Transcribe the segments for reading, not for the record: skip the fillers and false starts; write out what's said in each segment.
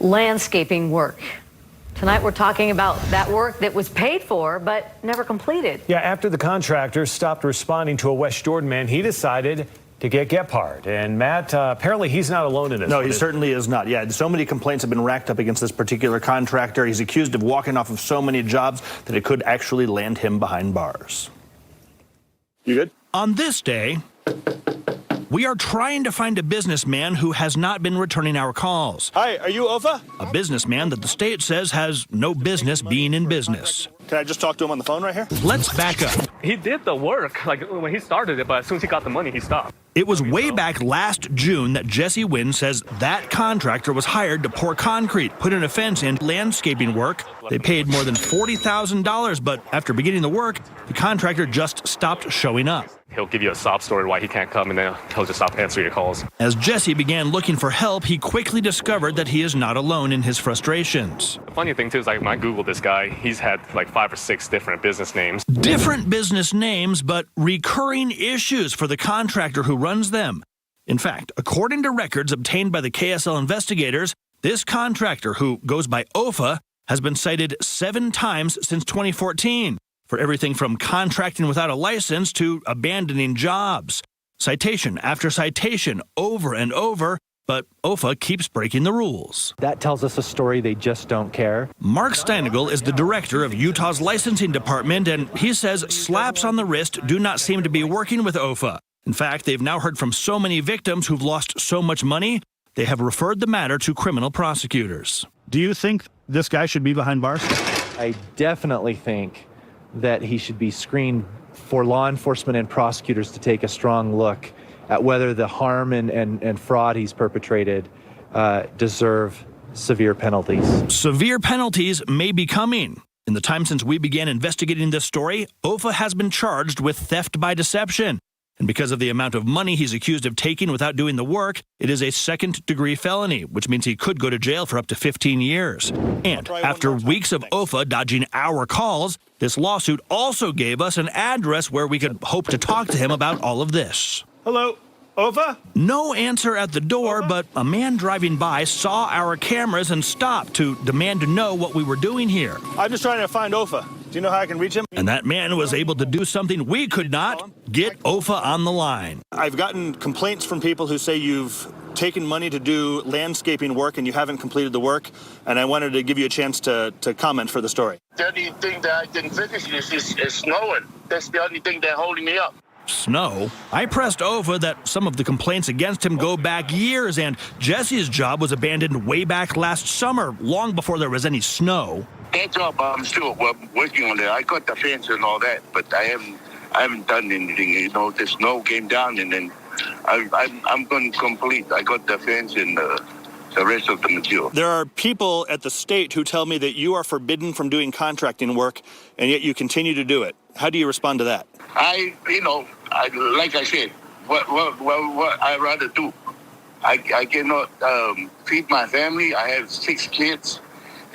landscaping work. Tonight we're talking about that work that was paid for but never completed. Yeah, after the contractor stopped responding to a West Jordan man, he decided to get Gephardt. And Matt, apparently he's not alone in this. No, he certainly is not. Yeah, so many complaints have been racked up against this particular contractor. He's accused of walking off of so many jobs that it could actually land him behind bars. You good? On this day, we are trying to find a businessman who has not been returning our calls. Hi, are you Ofa? A businessman that the state says has no business being in business. Can I just talk to him on the phone right here? Let's back up. He did the work, like when he started it, but as soon as he got the money, he stopped. It was way back last June that Jessy Nguyen says that contractor was hired to pour concrete, put in a fence, and landscaping work. They paid more than $40,000, but after beginning the work, the contractor just stopped showing up. He'll give you a sob story why he can't come, and then he'll just stop answering your calls. As Jessy began looking for help, he quickly discovered that he is not alone in his frustrations. The funny thing, too, is like when I Googled this guy, he's had like 5 or 6 different business names. Different business names, but recurring issues for the contractor who runs them. In fact, according to records obtained by the KSL Investigators, this contractor, who goes by OFA, has been cited 7 times since 2014 for everything from contracting without a license to abandoning jobs. Citation after citation, over and over, but OFA keeps breaking the rules. That tells us a story they just don't care. Mark Steinagel is the director of Utah's licensing department, and he says slaps on the wrist do not seem to be working with OFA. In fact, they've now heard from so many victims who've lost so much money, they have referred the matter to criminal prosecutors. Do you think this guy should be behind bars? I definitely think that he should be screened for law enforcement and prosecutors to take a strong look at whether the harm and fraud he's perpetrated deserve severe penalties. Severe penalties may be coming. In the time since we began investigating this story, OFA has been charged with theft by deception. And because of the amount of money he's accused of taking without doing the work, it is a second-degree felony, which means he could go to jail for up to 15 years. And after weeks of OFA dodging our calls, this lawsuit also gave us an address where we could hope to talk to him about all of this. Hello, Ofa? No answer at the door, but a man driving by saw our cameras and stopped to demand to know what we were doing here. I'm just trying to find Ofa. Do you know how I can reach him? And that man was able to do something we could not, get OFA on the line. I've gotten complaints from people who say you've taken money to do landscaping work and you haven't completed the work, and I wanted to give you a chance to comment for the story. The only thing that I didn't finish is snowing. That's the only thing that's holding me up. Snow? I pressed OFA that some of the complaints against him go back years, and Jesse's job was abandoned way back last summer, long before there was any snow. That job, I'm still working on it. I got the fence and all that, but I haven't done anything. You know, the snow came down, and then I'm going to complete. I got the fence and the rest of the material. There are people at the state who tell me that you are forbidden from doing contracting work, and yet you continue to do it. How do you respond to that? Like I said, what I rather do. I cannot feed my family. I have 6 kids.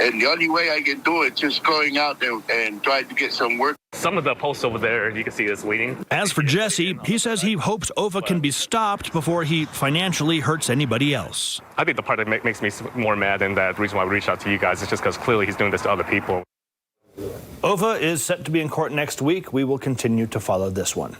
And the only way I can do it is just going out there and try to get some work. Some of the posts over there, you can see us waiting. As for Jesse, he says he hopes OFA can be stopped before he financially hurts anybody else. I think the part that makes me more mad than that reason why we reached out to you guys is just because clearly he's doing this to other people. OFA is set to be in court next week. We will continue to follow this one.